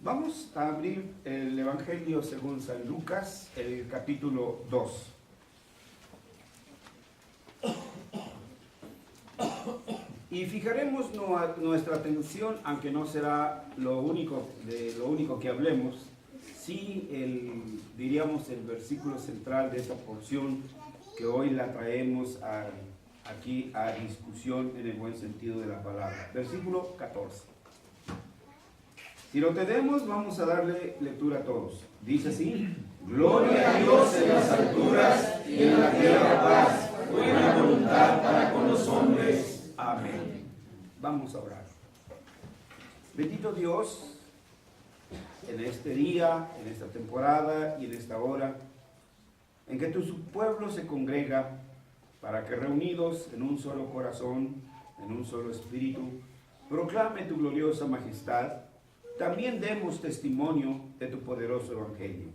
Vamos a abrir el Evangelio según San Lucas, el capítulo 2. Y fijaremos nuestra atención, aunque no será lo único que hablemos, sí diríamos el versículo central de esta porción que hoy la traemos aquí a discusión en el buen sentido de la palabra. Versículo 14. Si lo tenemos, vamos a darle lectura a todos. Dice así: Gloria a Dios en las alturas y en la tierra paz, buena voluntad para con los hombres. Amén. Vamos a orar. Bendito Dios, en este día, en esta temporada y en esta hora, en que tu pueblo se congrega para que reunidos en un solo corazón, en un solo espíritu, proclame tu gloriosa majestad, también demos testimonio de tu poderoso evangelio.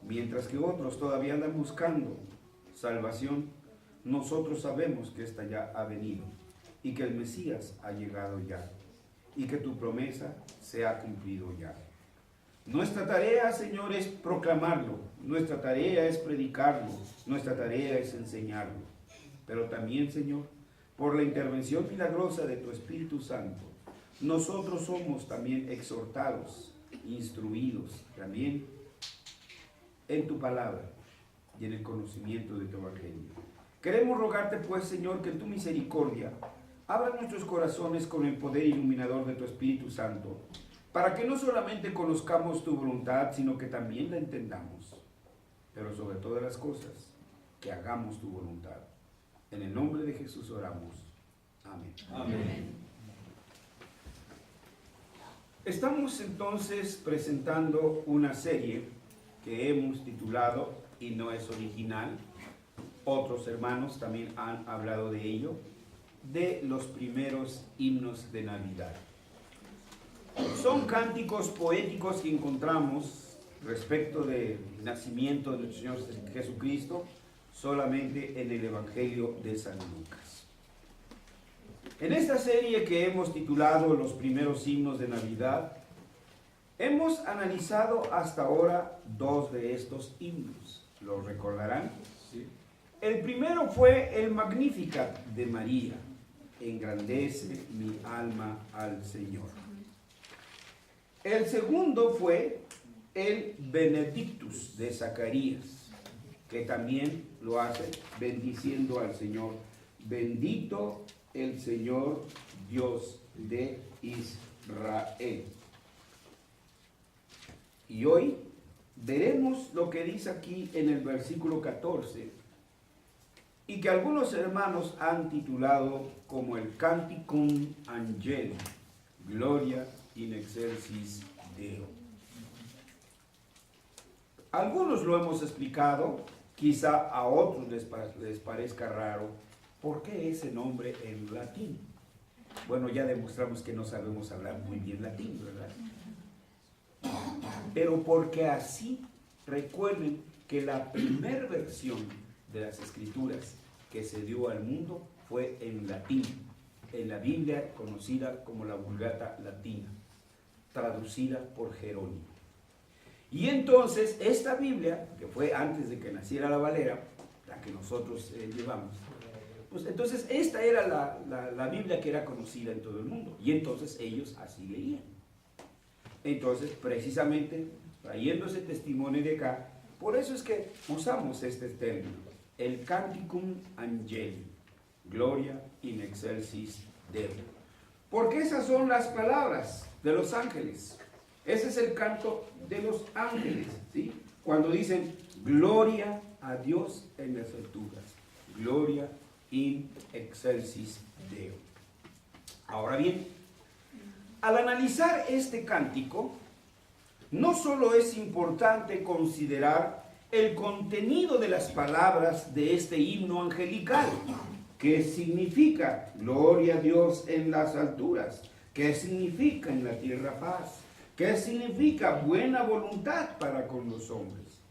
Mientras que otros todavía andan buscando salvación, nosotros sabemos que ésta ya ha venido y que el Mesías ha llegado ya y que tu promesa se ha cumplido ya. Nuestra tarea, Señor, es proclamarlo, nuestra tarea es predicarlo, nuestra tarea es enseñarlo. Pero también, Señor, por la intervención milagrosa de tu Espíritu Santo, nosotros somos también exhortados, instruidos también en tu palabra y en el conocimiento de tu evangelio. Queremos rogarte, pues, Señor, que en tu misericordia abra nuestros corazones con el poder iluminador de tu Espíritu Santo, para que no solamente conozcamos tu voluntad, sino que también la entendamos. Pero sobre todas las cosas, que hagamos tu voluntad. En el nombre de Jesús oramos. Amén. Amén. Estamos entonces presentando una serie que hemos titulado, y no es original, otros hermanos también han hablado de ello, de los primeros himnos de Navidad. Son cánticos poéticos que encontramos respecto del nacimiento de nuestro Señor Jesucristo solamente en el Evangelio de San Lucas. En esta serie que hemos titulado Los primeros himnos de Navidad, hemos analizado hasta ahora dos de estos himnos. ¿Lo recordarán? Sí. El primero fue el Magnificat de María. Engrandece mi alma al Señor. El segundo fue el Benedictus de Zacarías, que también lo hace bendiciendo al Señor. Bendito el Señor Dios de Israel. Y hoy veremos lo que dice aquí en el versículo 14 y que algunos hermanos han titulado como el Canticum Angeli, Gloria in excelsis Deo. Algunos lo hemos explicado, quizá a otros les parezca raro. ¿Por qué ese nombre en latín? Bueno, ya demostramos que no sabemos hablar muy bien latín, ¿verdad? Pero porque así, recuerden que la primera versión de las Escrituras que se dio al mundo fue en latín, en la Biblia conocida como la Vulgata Latina, traducida por Jerónimo. Y entonces esta Biblia, que fue antes de que naciera la Valera, la que nosotros llevamos, pues entonces esta era la Biblia que era conocida en todo el mundo, y entonces ellos así leían. Entonces, precisamente, trayendo ese testimonio de acá, por eso es que usamos este término, el Canticum Angeli, Gloria in excelsis Deo. Porque esas son las palabras de los ángeles. Ese es el canto de los ángeles, ¿sí? Cuando dicen, Gloria a Dios en las alturas, Gloria in excelsis Deo. Ahora bien, al analizar este cántico, no solo es importante considerar el contenido de las palabras de este himno angelical, que significa gloria a Dios en las alturas, que significa en la tierra paz, que significa buena voluntad para con los hombres.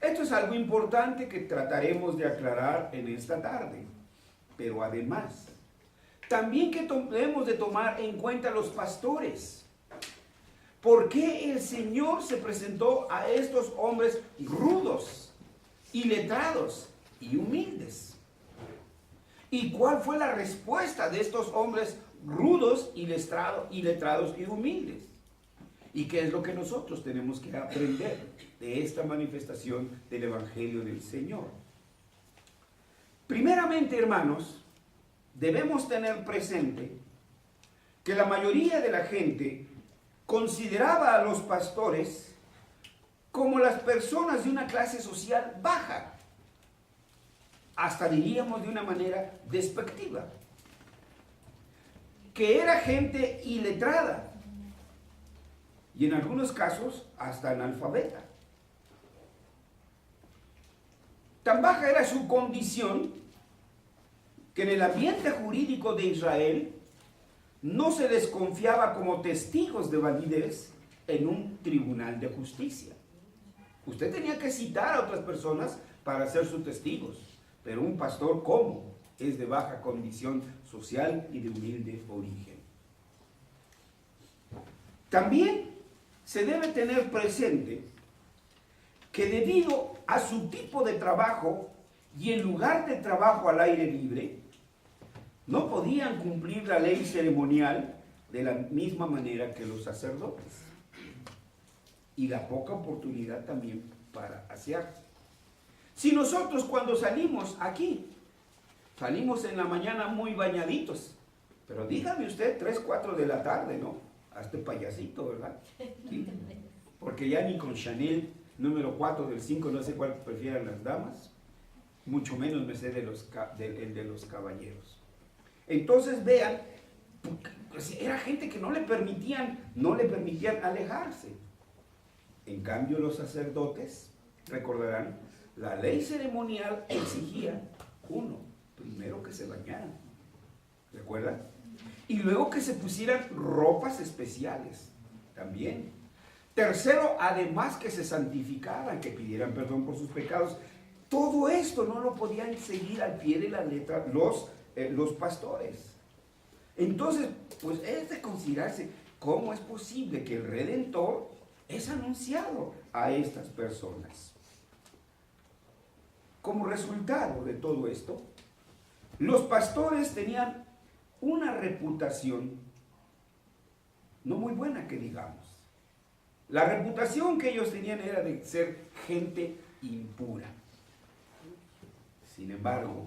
Esto es algo importante que trataremos de aclarar en esta tarde. Pero además, también que debemos de tomar en cuenta los pastores. ¿Por qué el Señor se presentó a estos hombres rudos, iletrados y humildes? ¿Y cuál fue la respuesta de estos hombres rudos, iletrados y humildes? ¿Y qué es lo que nosotros tenemos que aprender de esta manifestación del Evangelio del Señor? Primeramente, hermanos, debemos tener presente que la mayoría de la gente consideraba a los pastores como las personas de una clase social baja, hasta diríamos de una manera despectiva, que era gente iletrada y en algunos casos hasta analfabeta. Tan baja era su condición que en el ambiente jurídico de Israel no se les confiaba como testigos de validez en un tribunal de justicia. Usted tenía que citar a otras personas para ser sus testigos, pero un pastor, ¿cómo? Es de baja condición social y de humilde origen. También se debe tener presente que debido a su tipo de trabajo y el lugar de trabajo al aire libre, no podían cumplir la ley ceremonial de la misma manera que los sacerdotes. Y la poca oportunidad también para asearse. Si nosotros cuando salimos aquí, salimos en la mañana muy bañaditos, pero dígame usted 3, 4 de la tarde, ¿no? Hazte payasito, ¿verdad? ¿Sí? Porque ya ni con Chanel número 4 del 5, no sé cuál prefieran las damas, mucho menos me sé de los caballeros. Entonces vean, pues era gente que no le permitían alejarse. En cambio los sacerdotes, recordarán, la ley ceremonial exigía, primero que se bañaran, ¿recuerdan? Y luego que se pusieran ropas especiales, también. Tercero, además que se santificaran, que pidieran perdón por sus pecados. Todo esto no lo podían seguir al pie de la letra los pastores. Entonces, pues es de considerarse cómo es posible que el Redentor es anunciado a estas personas. Como resultado de todo esto, los pastores tenían una reputación no muy buena, que digamos. La reputación que ellos tenían era de ser gente impura. Sin embargo,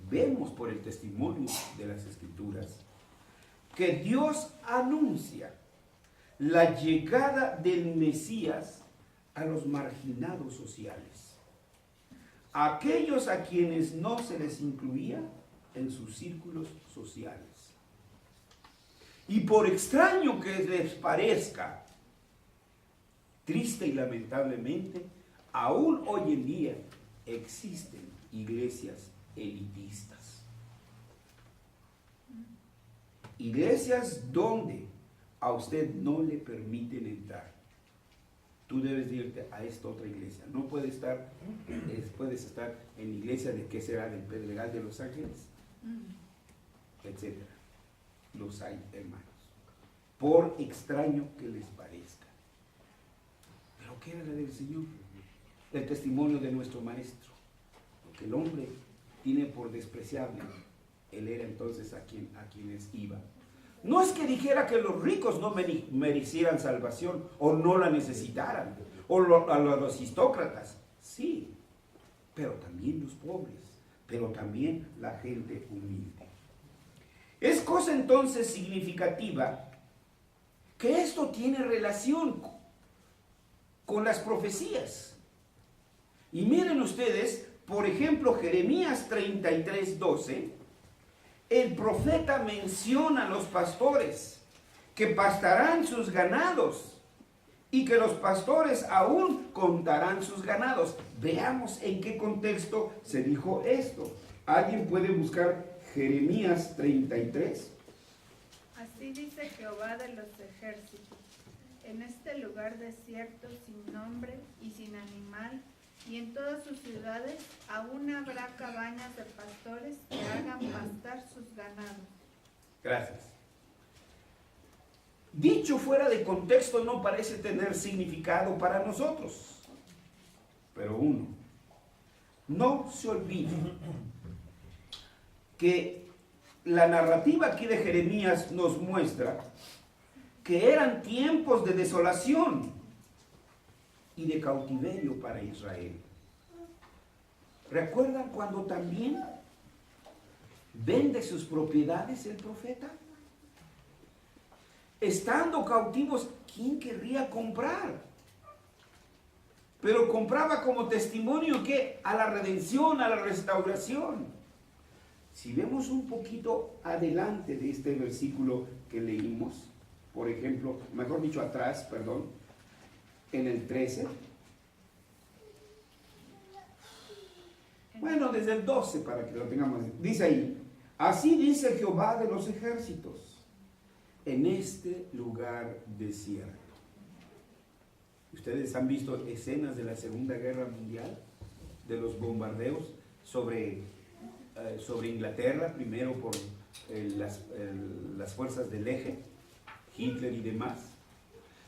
vemos por el testimonio de las Escrituras que Dios anuncia la llegada del Mesías a los marginados sociales, aquellos a quienes no se les incluía en sus círculos sociales. Y por extraño que les parezca, triste y lamentablemente, aún hoy en día existen iglesias elitistas. Iglesias donde a usted no le permiten entrar. Tú debes irte a esta otra iglesia. No puedes estar en la iglesia de ¿qué será? Del Pedregal de Los Ángeles, etcétera. Los hay, hermanos. Por extraño que les parezca. Pero ¿qué era la del Señor? El testimonio de nuestro Maestro. Lo que el hombre tiene por despreciable, él era entonces a quienes iba. No es que dijera que los ricos no merecieran salvación o no la necesitaran, o a los aristócratas, sí, pero también los pobres, pero también la gente humilde. Es cosa entonces significativa que esto tiene relación con las profecías. Y miren ustedes, por ejemplo, Jeremías 33:12, el profeta menciona a los pastores que pastarán sus ganados y que los pastores aún contarán sus ganados. Veamos en qué contexto se dijo esto. ¿Alguien puede buscar Jeremías 33? Así dice Jehová de los ejércitos: en este lugar desierto, sin nombre y sin animal, y en todas sus ciudades aún habrá cabañas de pastores que hagan pastar sus ganados. Gracias. dicho fuera de contexto, no parece tener significado para nosotros. Pero uno, no se olvide que la narrativa aquí de Jeremías nos muestra que eran tiempos de desolación y de cautiverio para Israel. ¿Recuerdan cuando también vende sus propiedades el profeta? Estando cautivos, ¿quién querría comprar? Pero compraba como testimonio que a la redención, a la restauración. Si vemos un poquito adelante de este versículo que leímos, por ejemplo, mejor dicho atrás, perdón, en el 13. Bueno, desde el 12 para que lo tengamos. Dice ahí, así dice Jehová de los ejércitos, en este lugar desierto. Ustedes han visto escenas de la Segunda Guerra Mundial, de los bombardeos sobre Inglaterra, primero por las fuerzas del eje, Hitler y demás.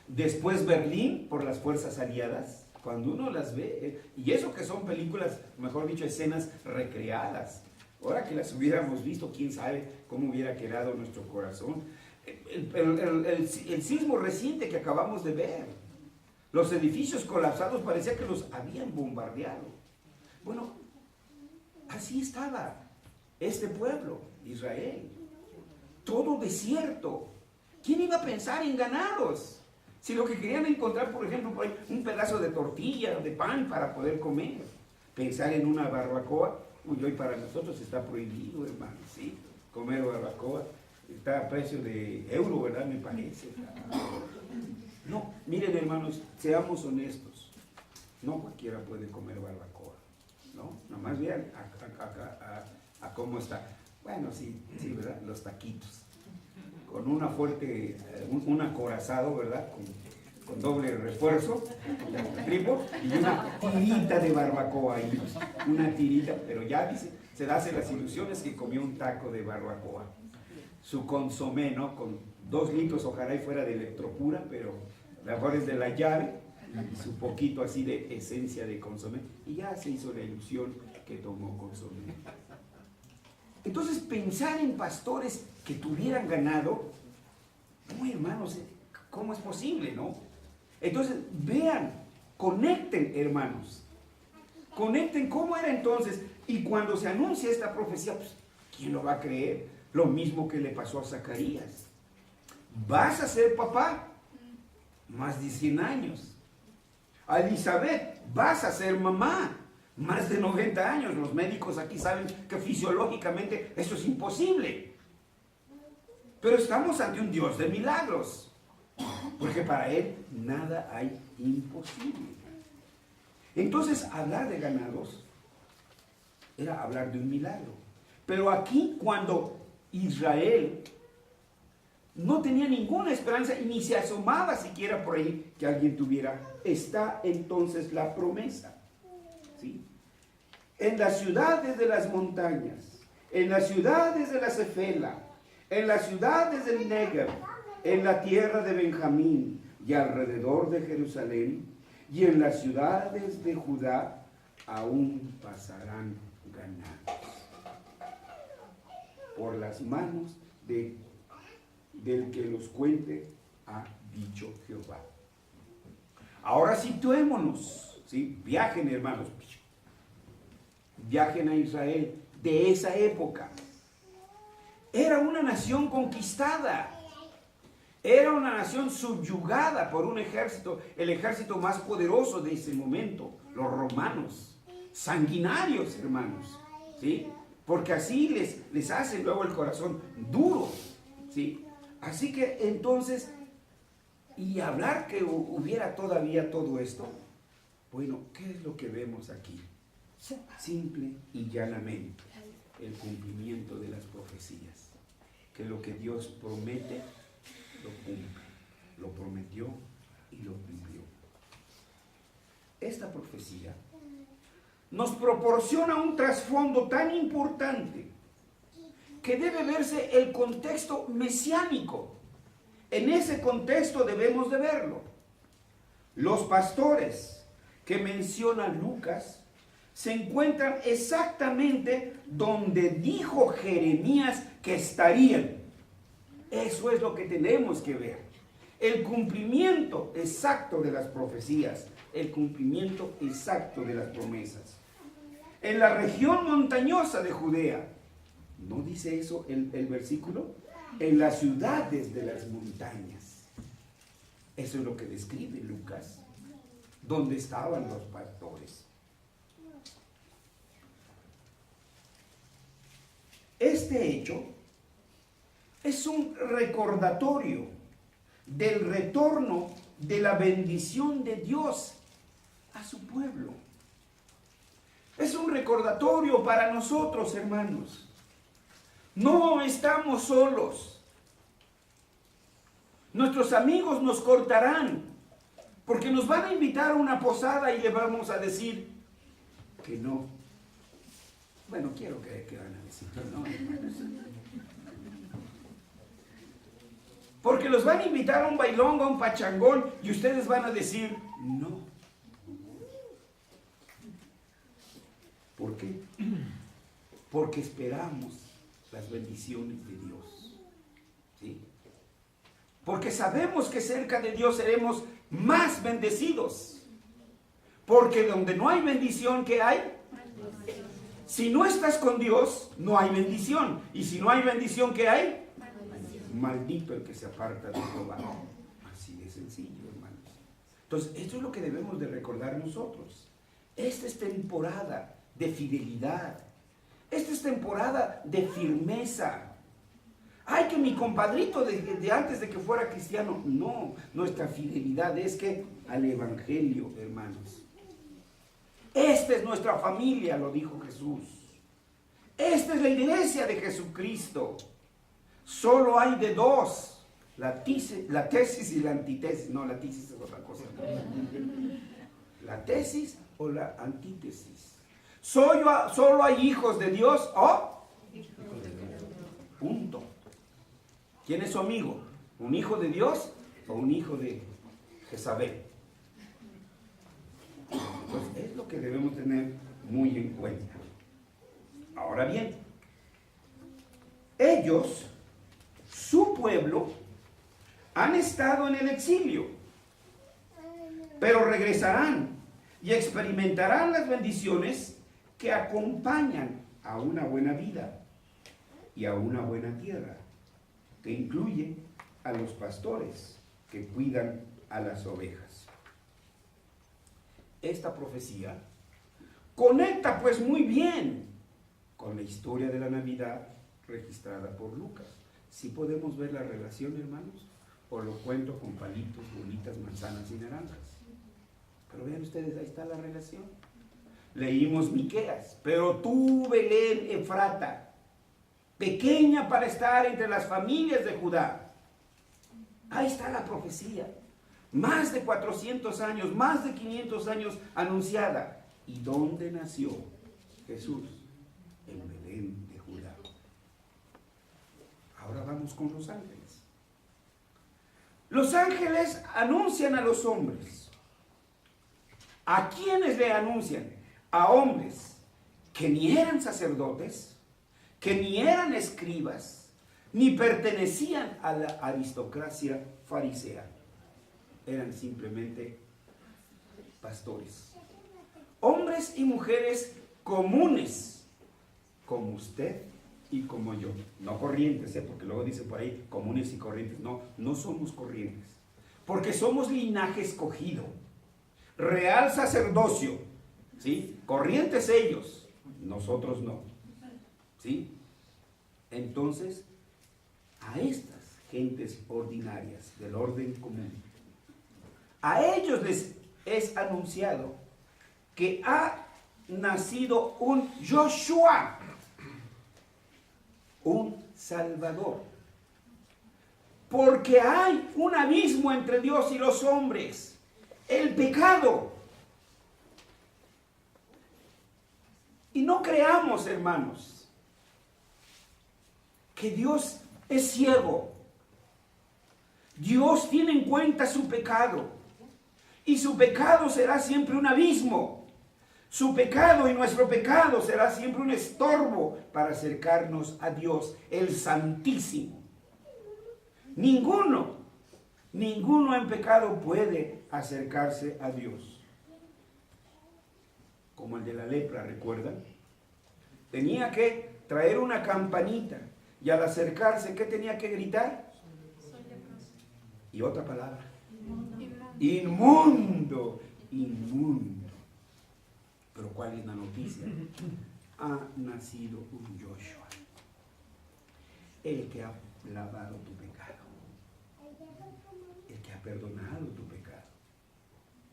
Después Berlín por las fuerzas aliadas. Cuando uno las ve, y eso que son películas, mejor dicho, escenas recreadas. Ahora que las hubiéramos visto, quién sabe cómo hubiera quedado nuestro corazón. El sismo reciente que acabamos de ver, los edificios colapsados, parecía que los habían bombardeado. Bueno, así estaba este pueblo, Israel. Todo desierto. ¿Quién iba a pensar en ganados? Si lo que querían encontrar, por ejemplo, por ahí, un pedazo de tortilla, de pan para poder comer. Pensar en una barbacoa, uy, hoy para nosotros está prohibido, hermano, ¿sí? Comer barbacoa. Está a precio de euro, ¿verdad? Me parece. No, miren, hermanos, seamos honestos. No cualquiera puede comer barbacoa, ¿no? Nomás vean a cómo está. Bueno, sí, ¿verdad? Los taquitos. Con una fuerte, un acorazado, ¿verdad? Con doble refuerzo, tripo, y una tirita de barbacoa ahí. Una tirita, pero ya dice, se hace las ilusiones que comió un taco de barbacoa. Su consomé, ¿no? Con 2 litros, ojalá y fuera de electropura, pero la mejor es de la llave, y su poquito así de esencia de consomé, y ya se hizo la ilusión que tomó consomé. Entonces, pensar en pastores que tuvieran ganado, no, hermanos, ¿cómo es posible, no? Entonces, vean, conecten, hermanos, conecten cómo era entonces, y cuando se anuncia esta profecía, pues, ¿quién lo va a creer? Lo mismo que le pasó a Zacarías. ¿Vas a ser papá? Más de 100 años. A Elizabeth, vas a ser mamá. Más de 90 años. Los médicos aquí saben que fisiológicamente eso es imposible. Pero estamos ante un Dios de milagros. Porque para Él nada hay imposible. Entonces, hablar de ganados era hablar de un milagro. Pero aquí, cuando Israel no tenía ninguna esperanza y ni se asomaba siquiera por ahí que alguien tuviera, está entonces la promesa. ¿Sí? En las ciudades de las montañas, en las ciudades de la Cefela, en las ciudades del Negev, en la tierra de Benjamín y alrededor de Jerusalén, y en las ciudades de Judá, aún pasarán ganados por las manos del que los cuente, ha dicho Jehová. Ahora situémonos, ¿sí? Viajen, hermanos, viajen a Israel de esa época. Era una nación conquistada, era una nación subyugada por un ejército, el ejército más poderoso de ese momento, los romanos, sanguinarios, hermanos, ¿sí? Porque así les hace luego el corazón duro, ¿sí? Así que entonces, y hablar que hubiera todavía todo esto, bueno, ¿qué es lo que vemos aquí? Simple y llanamente, el cumplimiento de las profecías. Que lo que Dios promete, lo cumple. Lo prometió y lo cumplió. Esta profecía nos proporciona un trasfondo tan importante que debe verse el contexto mesiánico En ese contexto debemos de verlo. Los pastores que menciona Lucas se encuentran exactamente donde dijo Jeremías que estarían. Eso es lo que tenemos que ver. El cumplimiento exacto de las profecías, el cumplimiento exacto de las promesas. En la región montañosa de Judea, ¿no dice eso el versículo? En las ciudades de las montañas. Eso es lo que describe Lucas, donde estaban los pastores. Este hecho es un recordatorio del retorno de la bendición de Dios a su pueblo. Es un recordatorio para nosotros, hermanos. No estamos solos. Nuestros amigos nos cortarán porque nos van a invitar a una posada y le vamos a decir que no. Bueno, quiero creer que van a decir que no, hermanos. Porque los van a invitar a un bailongo, a un pachangón, y ustedes van a decir no. ¿Por qué? Porque esperamos las bendiciones de Dios. ¿Sí? Porque sabemos que cerca de Dios seremos más bendecidos. Porque donde no hay bendición, ¿qué hay? Si no estás con Dios, no hay bendición. Y si no hay bendición, ¿qué hay? Maldito el que se aparta de Jehová. Así de sencillo, hermanos. Entonces, esto es lo que debemos de recordar nosotros. Esta es temporada de fidelidad. Esta es temporada de firmeza. Ay, que mi compadrito de antes de que fuera cristiano. No, nuestra fidelidad es que al evangelio, hermanos. Esta es nuestra familia, lo dijo Jesús. Esta es la iglesia de Jesucristo. Solo hay de dos, la tesis y la antítesis. No, la tesis es otra cosa. La tesis o la antítesis. Solo hay hijos de Dios o punto. ¿Quién es su amigo? ¿Un hijo de Dios o un hijo de Jezabel? Pues es lo que debemos tener muy en cuenta. Ahora bien, ellos, su pueblo, han estado en el exilio, pero regresarán y experimentarán las bendiciones que acompañan a una buena vida y a una buena tierra, que incluye a los pastores que cuidan a las ovejas. Esta profecía conecta pues muy bien con la historia de la Navidad registrada por Lucas. ¿Sí podemos ver la relación, hermanos? O lo cuento con palitos, bolitas, manzanas y naranjas. Pero vean ustedes, ahí está la relación. Leímos Miqueas, pero tú, Belén Efrata, pequeña para estar entre las familias de Judá. Ahí está la profecía. Más de 400 años, más de 500 años anunciada. ¿Y dónde nació Jesús? En Belén de Judá. Ahora vamos con los ángeles. Los ángeles anuncian a los hombres. ¿A quiénes le anuncian? A hombres que ni eran sacerdotes, que ni eran escribas, ni pertenecían a la aristocracia farisea. Eran simplemente pastores. Hombres y mujeres comunes, como usted y como yo. No corrientes, porque luego dice por ahí comunes y corrientes. No, no somos corrientes. Porque somos linaje escogido. Real sacerdocio. ¿Sí? Corrientes ellos, nosotros no. ¿Sí? Entonces, a estas gentes ordinarias del orden común, a ellos les es anunciado que ha nacido un Yoshua, un Salvador. Porque hay un abismo entre Dios y los hombres, el pecado. Y no creamos, hermanos, que Dios es ciego. Dios tiene en cuenta su pecado. Y su pecado será siempre un abismo. Su pecado y nuestro pecado será siempre un estorbo para acercarnos a Dios, el Santísimo. Ninguno en pecado puede acercarse a Dios. Como el de la lepra, ¿recuerdan? Tenía que traer una campanita y al acercarse, ¿qué tenía que gritar? Y otra palabra. Inmundo. Inmundo. Pero ¿cuál es la noticia? Ha nacido un Joshua, el que ha lavado tu pecado, el que ha perdonado tu pecado.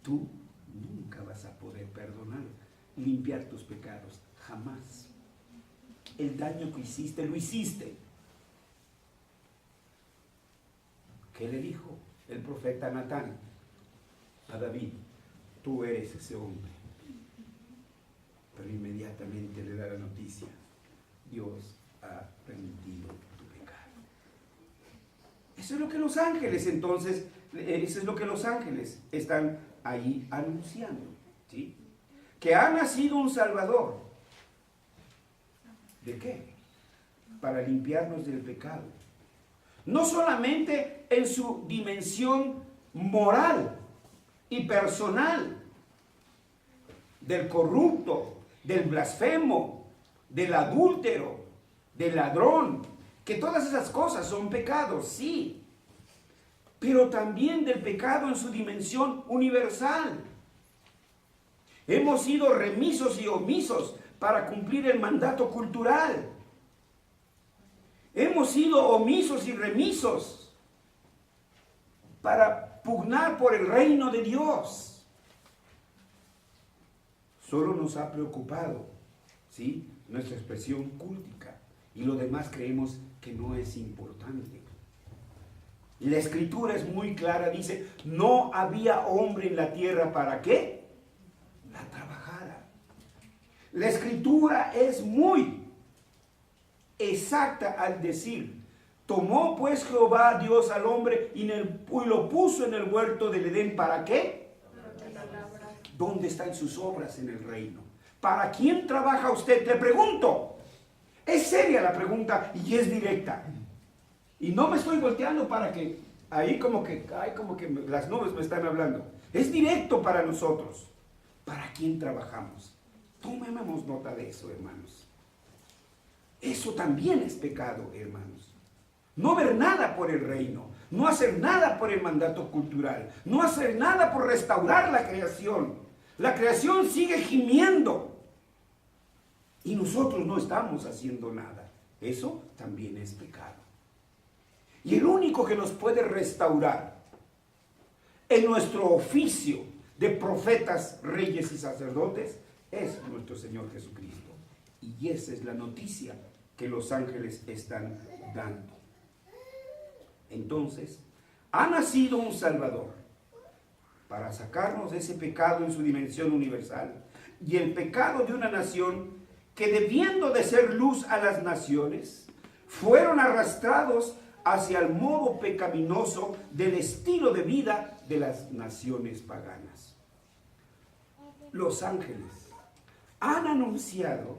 Tú nunca vas a poder perdonar, limpiar tus pecados, jamás. El daño que hiciste, lo hiciste. ¿Qué le dijo el profeta Natán a David? Tú eres ese hombre. Pero inmediatamente le da la noticia: Dios ha remitido tu pecado. Eso es lo que los ángeles, entonces, eso es lo que los ángeles están ahí anunciando, ¿sí? Que ha nacido un Salvador. ¿De qué? Para limpiarnos del pecado. No solamente en su dimensión moral y personal, del corrupto, del blasfemo, del adúltero, del ladrón, que todas esas cosas son pecados, sí, pero también del pecado en su dimensión universal. Hemos sido remisos y omisos para cumplir el mandato cultural. Hemos sido omisos y remisos para pugnar por el reino de Dios. Solo nos ha preocupado, ¿sí?, nuestra expresión cúltica, y lo demás creemos que no es importante. La Escritura es muy clara, dice: no había hombre en la tierra para qué la trabajara. La Escritura es muy exacta al decir: tomó pues Jehová Dios al hombre y lo puso en el huerto del Edén, ¿para qué? ¿Dónde están sus obras en el reino? ¿Para quién trabaja usted? Le pregunto. Es seria la pregunta y es directa. Y no me estoy volteando para que ahí como que las nubes me están hablando. Es directo para nosotros. ¿Para quién trabajamos? Tomemos nota de eso, hermanos. Eso también es pecado, hermanos. No ver nada por el reino, no hacer nada por el mandato cultural, no hacer nada por restaurar la creación. La creación sigue gimiendo y nosotros no estamos haciendo nada. Eso también es pecado. Y el único que nos puede restaurar en nuestro oficio de profetas, reyes y sacerdotes es nuestro Señor Jesucristo. Y esa es la noticia que los ángeles están dando. Entonces, ha nacido un Salvador para sacarnos de ese pecado en su dimensión universal y el pecado de una nación que, debiendo de ser luz a las naciones, fueron arrastrados hacia el modo pecaminoso del estilo de vida de las naciones paganas. Los ángeles han anunciado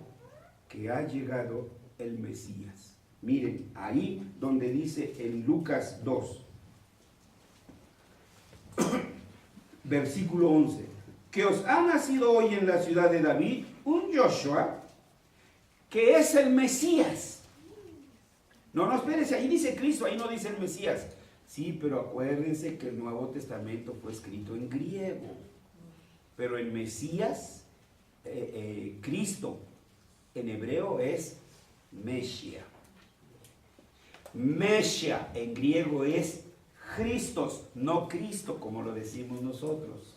que ha llegado el Mesías. Miren, ahí donde dice en Lucas 2, versículo 11, que os ha nacido hoy en la ciudad de David un Joshua, que es el Mesías. No, espérense, ahí dice Cristo, ahí no dice el Mesías. Sí, pero acuérdense que el Nuevo Testamento fue escrito en griego. Pero el Mesías, Cristo, en hebreo es Meshia. Meshia en griego es Christos, no Cristo como lo decimos nosotros.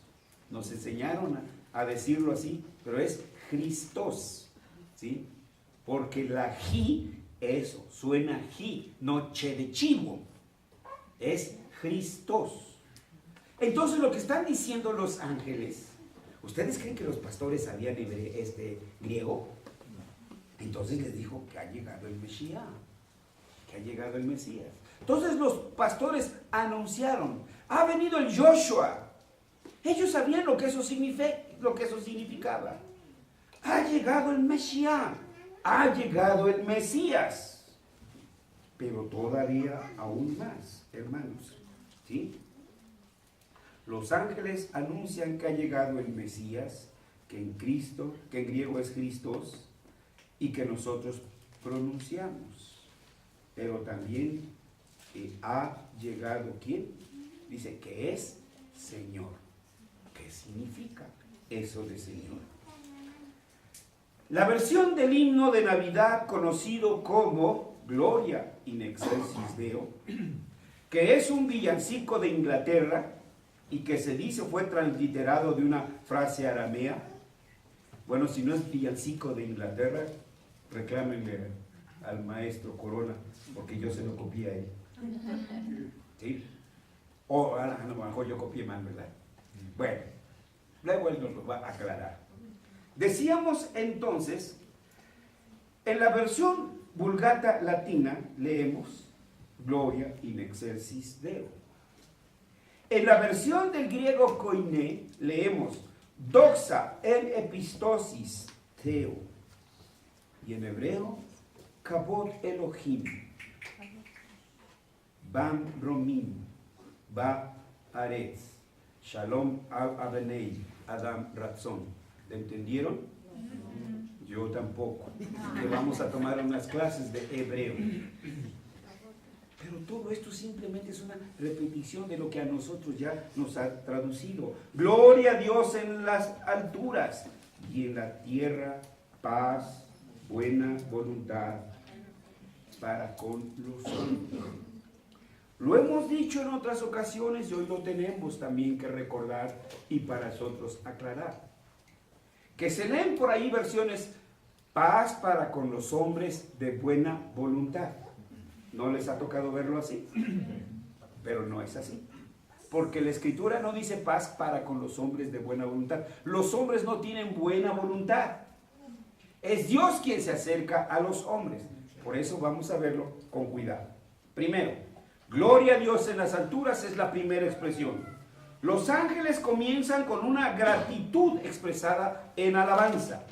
Nos enseñaron a decirlo así, pero es Christos, ¿sí? Porque la ji, eso, suena ji, no che de chivo, es Christos. Entonces lo que están diciendo los ángeles, ¿ustedes creen que los pastores sabían griego? Entonces les dijo que ha llegado el Mesías, que ha llegado el Mesías. Entonces los pastores anunciaron, ha venido el Joshua. Ellos sabían lo que eso significaba. Ha llegado el Mesías, ha llegado el Mesías. Pero todavía aún más, hermanos, ¿sí? Los ángeles anuncian que ha llegado el Mesías, que en griego es Christos, y que nosotros pronunciamos. Pero también ha llegado ¿quién? Dice que es Señor. ¿Qué significa eso de Señor? La versión del himno de Navidad conocido como Gloria in excelsis Deo, que es un villancico de Inglaterra y que se dice fue transliterado de una frase aramea. Bueno, si no es villancico de Inglaterra, reclámenle al maestro Corona, porque yo se lo copié a él. ¿Sí? O a lo mejor yo copié mal, ¿verdad? Bueno, luego él nos lo va a aclarar. Decíamos entonces, en la versión Vulgata latina leemos Gloria in excelsis Deo. En la versión del griego koiné leemos Doxa en epistosis Deo. Y en hebreo Kabod Elohim Bam Romim Ba Aretz Shalom Abenei Adam Ratzon. ¿Le entendieron? Yo tampoco. Que vamos a tomar unas clases de hebreo. Pero todo esto simplemente es una repetición de lo que a nosotros ya nos ha traducido. Gloria a Dios en las alturas y en la tierra paz, buena voluntad para con los hombres. Lo hemos dicho en otras ocasiones y hoy lo tenemos también que recordar y para nosotros aclarar. Que se leen por ahí versiones paz para con los hombres de buena voluntad. ¿No les ha tocado verlo así? Pero no es así. Porque la Escritura no dice paz para con los hombres de buena voluntad. Los hombres no tienen buena voluntad. Es Dios quien se acerca a los hombres. Por eso vamos a verlo con cuidado. Primero, gloria a Dios en las alturas es la primera expresión. Los ángeles comienzan con una gratitud expresada en alabanza.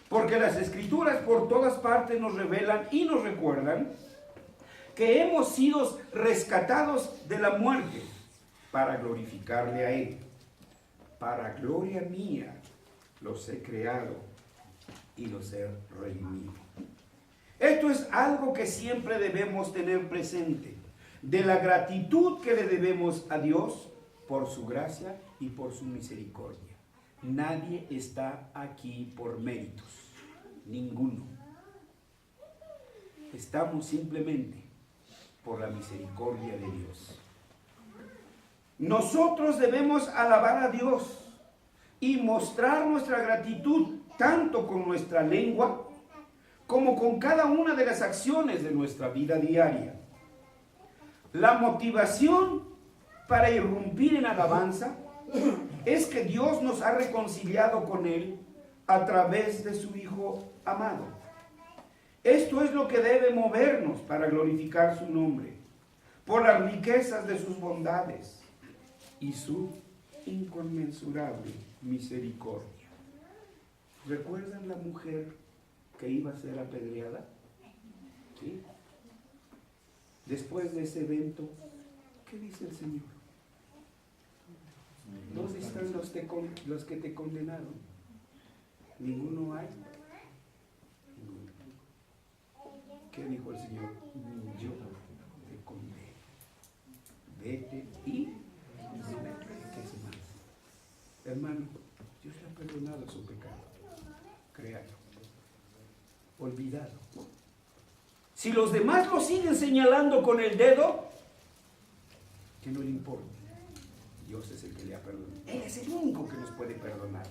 Porque las Escrituras por todas partes nos revelan y nos recuerdan que hemos sido rescatados de la muerte para glorificarle a Él. Para gloria mía los he creado y los he redimido. Esto es algo que siempre debemos tener presente, de la gratitud que le debemos a Dios por su gracia y por su misericordia. Nadie está aquí por méritos, ninguno. Estamos simplemente por la misericordia de Dios. Nosotros debemos alabar a Dios y mostrar nuestra gratitud tanto con nuestra lengua como con cada una de las acciones de nuestra vida diaria. La motivación para irrumpir en alabanza es que Dios nos ha reconciliado con Él a través de su Hijo amado. Esto es lo que debe movernos para glorificar su nombre, por las riquezas de sus bondades y su inconmensurable misericordia. ¿Recuerdan la mujer que iba a ser apedreada? ¿Sí? Después de ese evento, ¿qué dice el Señor? ¿Dónde están los que te condenaron? Ninguno hay. ¿Qué dijo el Señor? Yo te condeno. Vete y no peques más. Hermano, Dios le ha perdonado su pecado. Créalo. Olvidado. Si los demás lo siguen señalando con el dedo, que no le importa. Dios es el que le ha perdonado. Él es el único que nos puede perdonar.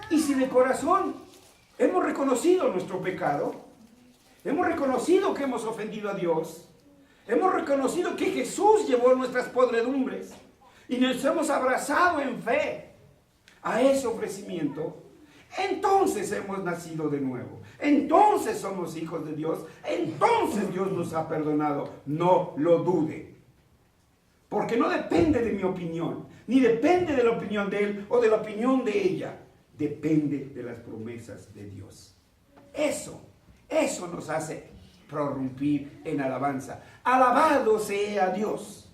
Y si de corazón hemos reconocido nuestro pecado, hemos reconocido que hemos ofendido a Dios, hemos reconocido que Jesús llevó nuestras podredumbres y nos hemos abrazado en fe a ese ofrecimiento, entonces hemos nacido de nuevo. Entonces somos hijos de Dios. Entonces Dios nos ha perdonado. No lo dude. Porque no depende de mi opinión, ni depende de la opinión de él o de la opinión de ella. Depende de las promesas de Dios. Eso nos hace prorrumpir en alabanza. Alabado sea Dios.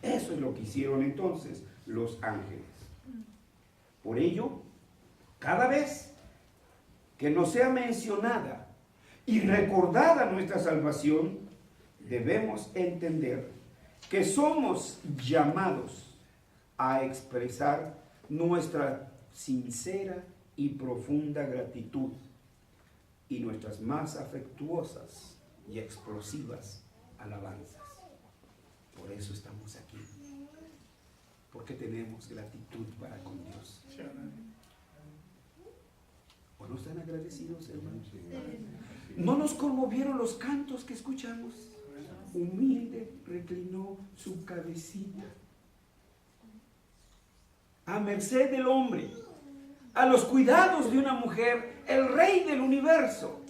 Eso es lo que hicieron entonces los ángeles. Por ello, cada vez que no sea mencionada y recordada nuestra salvación, debemos entender que somos llamados a expresar nuestra sincera y profunda gratitud y nuestras más afectuosas y explosivas alabanzas. Por eso estamos aquí, porque tenemos gratitud para con Dios. ¿O no están agradecidos, hermanos? ¿No nos conmovieron los cantos que escuchamos? Humilde reclinó su cabecita a merced del hombre, a los cuidados de una mujer, el rey del universo.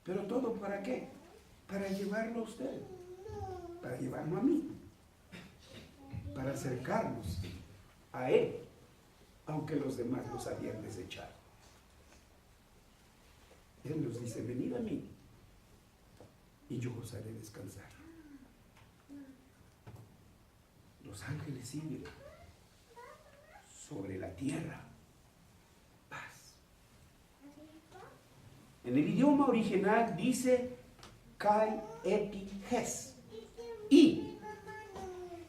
Pero todo ¿para qué? Para llevarlo a usted, para llevarlo a mí, para acercarnos a él, aunque los demás nos habían desechado. Él nos dice: venid a mí y yo os haré descansar. Los ángeles siguen sobre la tierra. Paz. En el idioma original dice kai epi ges. Y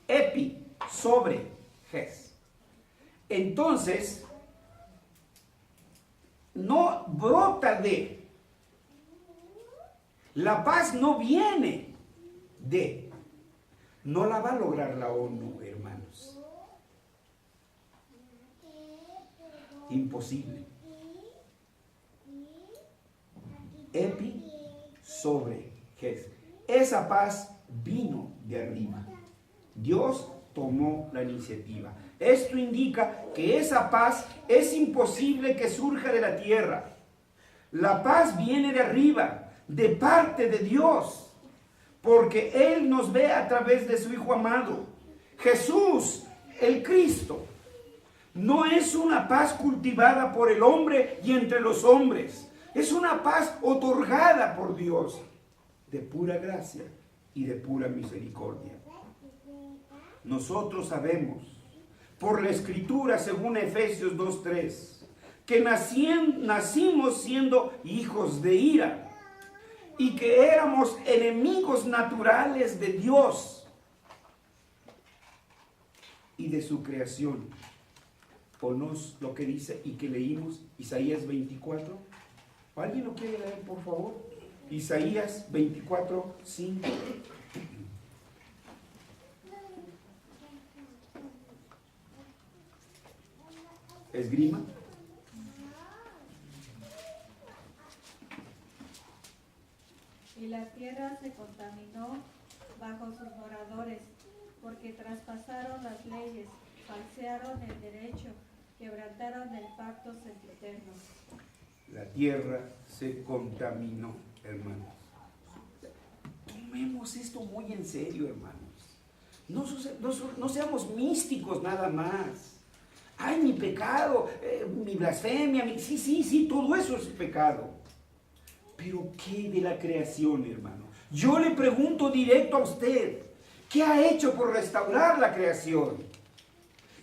epi, sobre ges. Entonces, no brota de. La paz no viene de. No la va a lograr la ONU, hermanos. Imposible. Epi, sobre ges. Esa paz vino de arriba. Dios tomó la iniciativa. Esto indica que esa paz es imposible que surja de la tierra. La paz viene de arriba, de parte de Dios, porque Él nos ve a través de su Hijo amado. Jesús, el Cristo, no es una paz cultivada por el hombre y entre los hombres. Es una paz otorgada por Dios, de pura gracia y de pura misericordia. Nosotros sabemos, por la Escritura, según Efesios 2:3, que nacimos siendo hijos de ira y que éramos enemigos naturales de Dios y de su creación. Ponnos lo que dice y que leímos, Isaías 24. ¿Alguien lo quiere leer, por favor? Isaías 24:5. Esgrima. Y la tierra se contaminó bajo sus moradores, porque traspasaron las leyes, falsearon el derecho, quebrantaron el pacto sempiterno. La tierra se contaminó, hermanos. Tomemos esto muy en serio, hermanos. No seamos místicos nada más. Ay, mi pecado, mi blasfemia, sí, todo eso es pecado. Pero ¿qué de la creación, hermano? Yo le pregunto directo a usted, ¿qué ha hecho por restaurar la creación?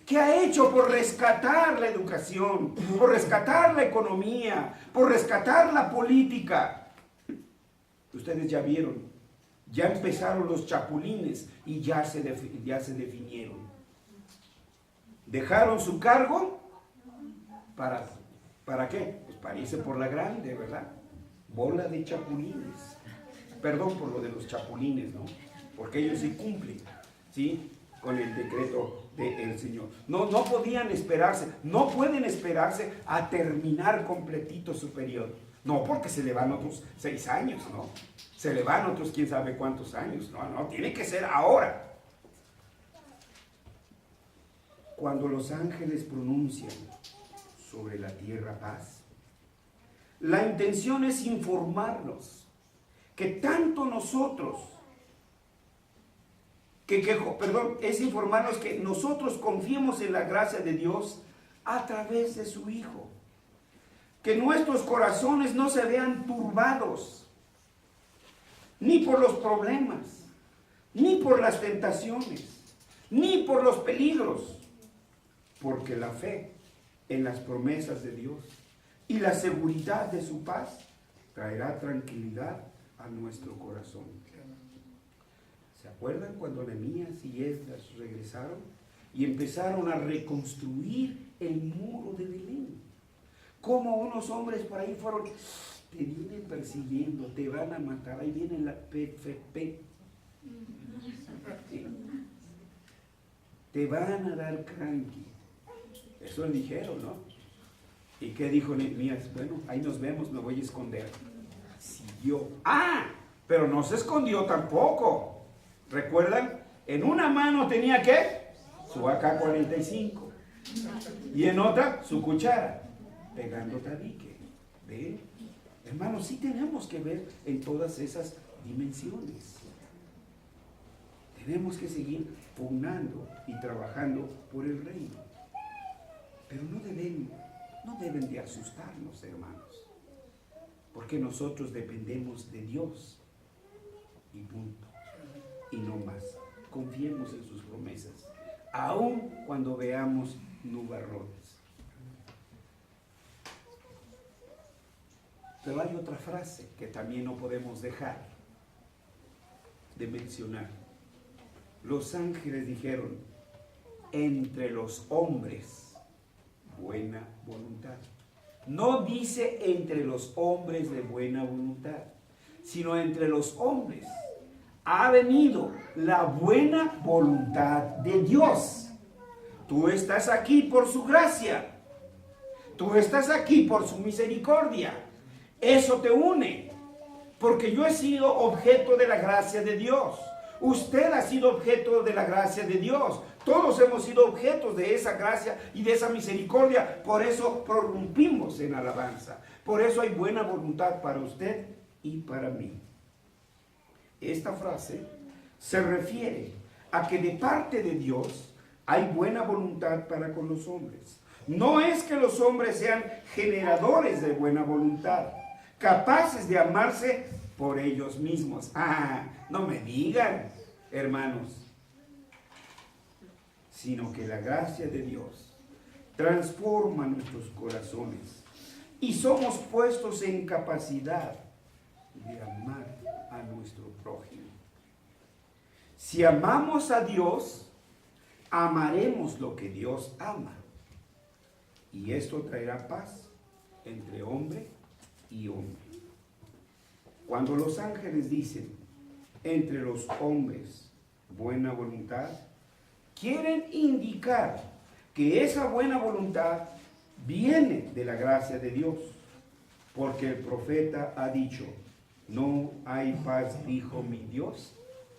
¿Qué ha hecho por rescatar la educación, por rescatar la economía, por rescatar la política? Ustedes ya vieron, ya empezaron los chapulines y ya se definieron. Dejaron su cargo, ¿para qué? Pues para irse por la grande, ¿verdad? Bola de chapulines. Perdón por lo de los chapulines, ¿no? Porque ellos sí cumplen, ¿sí? Con el decreto del Señor. No podían esperarse, no pueden esperarse a terminar completito su periodo. No, porque se le van otros 6 años, ¿no? Se le van otros quién sabe cuántos años. No, tiene que ser ahora. Cuando los ángeles pronuncian sobre la tierra paz, La intención es informarnos que tanto nosotros, es informarnos que nosotros confiemos en la gracia de Dios a través de su Hijo. Que nuestros corazones no se vean turbados, ni por los problemas, ni por las tentaciones, ni por los peligros, porque la fe en las promesas de Dios y la seguridad de su paz traerá tranquilidad a nuestro corazón. ¿Se acuerdan cuando Nehemías y Esdras regresaron y empezaron a reconstruir el muro de Belén? Como unos hombres por ahí fueron, te vienen persiguiendo, te van a matar, ahí viene la PFP. Sí. Te van a dar cranky. Eso le dijeron, ¿no? ¿Y qué dijo Nehemías? Bueno, ahí nos vemos, me voy a esconder. Siguió. Pero no se escondió tampoco. ¿Recuerdan? En una mano tenía ¿qué? Su AK-45. Y en otra, su cuchara, pegando tabique. ¿Ven? Hermanos, sí tenemos que ver en todas esas dimensiones. Tenemos que seguir pugnando y trabajando por el reino. Pero no deben de asustarnos, hermanos. Porque nosotros dependemos de Dios. Y punto. Y no más. Confiemos en sus promesas. Aun cuando veamos nubarrones. Pero hay otra frase que también no podemos dejar de mencionar. Los ángeles dijeron, entre los hombres, buena voluntad. No dice entre los hombres de buena voluntad, sino entre los hombres. Ha venido la buena voluntad de Dios. Tú estás aquí por su gracia. Tú estás aquí por su misericordia. Eso te une. Porque yo he sido objeto de la gracia de Dios. Usted ha sido objeto de la gracia de Dios. Todos hemos sido objetos de esa gracia y de esa misericordia. Por eso prorrumpimos en alabanza. Por eso hay buena voluntad para usted y para mí. Esta frase se refiere a que de parte de Dios hay buena voluntad para con los hombres. No es que los hombres sean generadores de buena voluntad, capaces de amarse por ellos mismos. No me digan, hermanos, sino que la gracia de Dios transforma nuestros corazones y somos puestos en capacidad de amar a nuestro prójimo. Si amamos a Dios, amaremos lo que Dios ama. Y esto traerá paz entre hombre y hombre. Cuando los ángeles dicen entre los hombres buena voluntad, quieren indicar que esa buena voluntad viene de la gracia de Dios. Porque el profeta ha dicho, no hay paz, dijo mi Dios,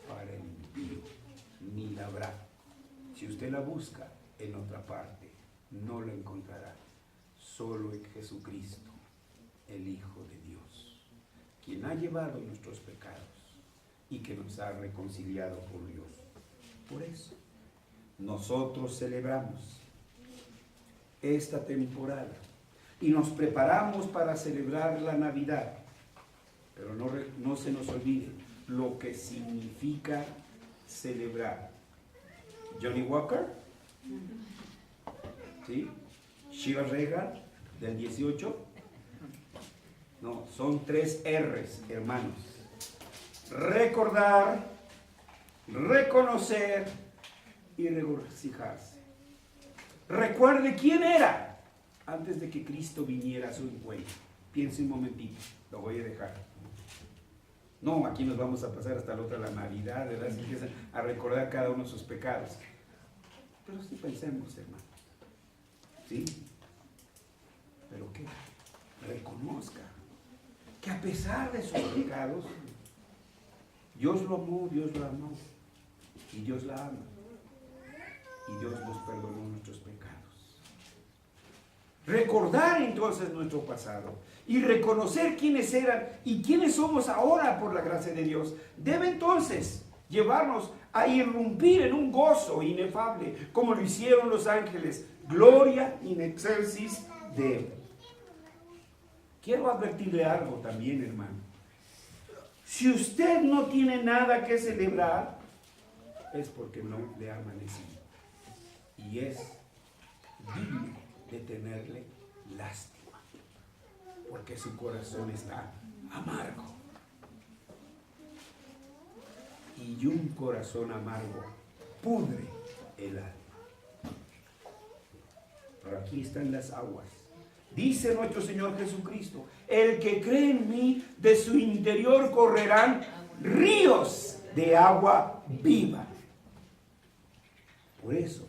para el impío, ni la habrá. Si usted la busca en otra parte, no la encontrará. Solo en Jesucristo, el Hijo de Dios, quien ha llevado nuestros pecados y que nos ha reconciliado con Dios. Por eso, nosotros celebramos esta temporada y nos preparamos para celebrar la Navidad. Pero no se nos olvide lo que significa celebrar. Johnny Walker, ¿sí? Chivas Regal del 18. No, son 3 R's, hermanos. Recordar, reconocer y regocijarse. Recuerde quién era antes de que Cristo viniera a su encuentro. Piense un momentito, lo voy a dejar. No, aquí nos vamos a pasar hasta la otra, la Navidad, ¿verdad? Se empiezan a recordar cada uno de sus pecados. Pero sí pensemos, hermano. ¿Sí? ¿Pero qué? Reconozca que a pesar de sus pecados, Dios lo amó, Dios lo amó, y Dios la ama, y Dios nos perdonó nuestros pecados. Recordar entonces nuestro pasado y reconocer quiénes eran y quiénes somos ahora por la gracia de Dios, debe entonces llevarnos a irrumpir en un gozo inefable, como lo hicieron los ángeles. Gloria in excelsis Deo. Quiero advertirle algo también, hermano. Si usted no tiene nada que celebrar, es porque no le ha amanecido. Y es digno de tenerle lástima, porque su corazón está amargo. Y un corazón amargo pudre el alma. Pero aquí están las aguas. Dice nuestro Señor Jesucristo: el que cree en mí, de su interior correrán ríos de agua viva. Por eso,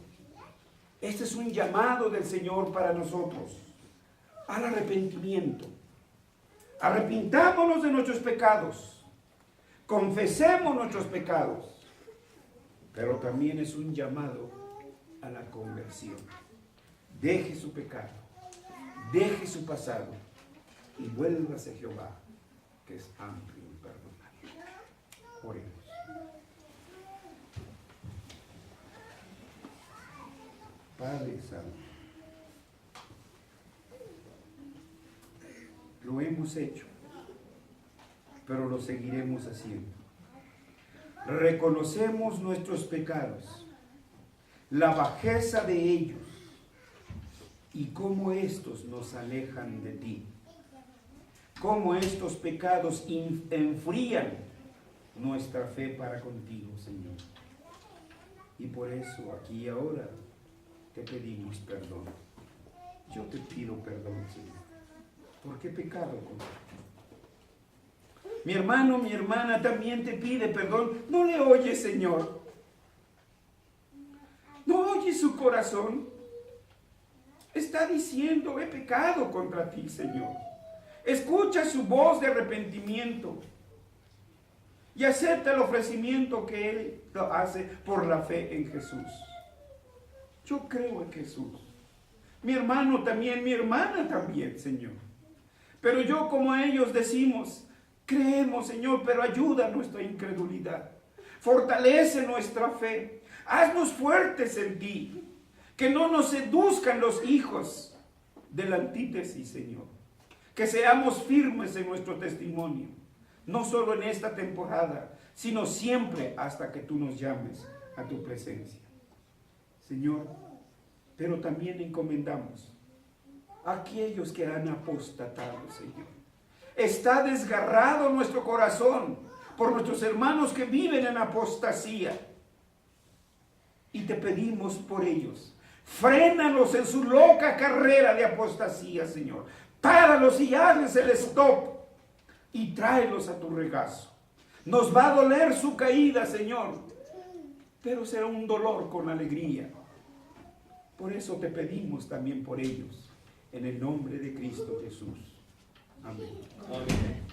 este es un llamado del Señor para nosotros al arrepentimiento. Arrepintámonos de nuestros pecados, confesemos nuestros pecados, pero también es un llamado a la conversión. Deje su pecado, deje su pasado y vuélvase a Jehová, que es amplio y perdonable. Oremos. Padre Santo, lo hemos hecho, pero lo seguiremos haciendo. Reconocemos nuestros pecados, la bajeza de ellos y cómo estos nos alejan de ti. Cómo estos pecados enfrían nuestra fe para contigo, Señor. Y por eso aquí y ahora te pedimos perdón. Yo te pido perdón, Señor, porque he pecado contra ti. Mi hermano, mi hermana también te pide perdón. No le oyes, Señor. No oyes su corazón. Está diciendo: he pecado contra ti, Señor. Escucha su voz de arrepentimiento y acepta el ofrecimiento que Él hace por la fe en Jesús. Yo creo en Jesús. Mi hermano también, mi hermana también, Señor. Pero yo, como ellos, decimos: creemos, Señor, pero ayuda nuestra incredulidad. Fortalece nuestra fe. Haznos fuertes en ti. Que no nos seduzcan los hijos de la antítesis, Señor. Que seamos firmes en nuestro testimonio. No solo en esta temporada, sino siempre hasta que tú nos llames a tu presencia. Señor, pero también encomendamos a aquellos que han apostatado, Señor. Está desgarrado nuestro corazón por nuestros hermanos que viven en apostasía. Y te pedimos por ellos. Frénalos en su loca carrera de apostasía, Señor. Páralos y hazles el stop y tráelos a tu regazo. Nos va a doler su caída, Señor, pero será un dolor con alegría. Por eso te pedimos también por ellos, en el nombre de Cristo Jesús. Amén. Amén.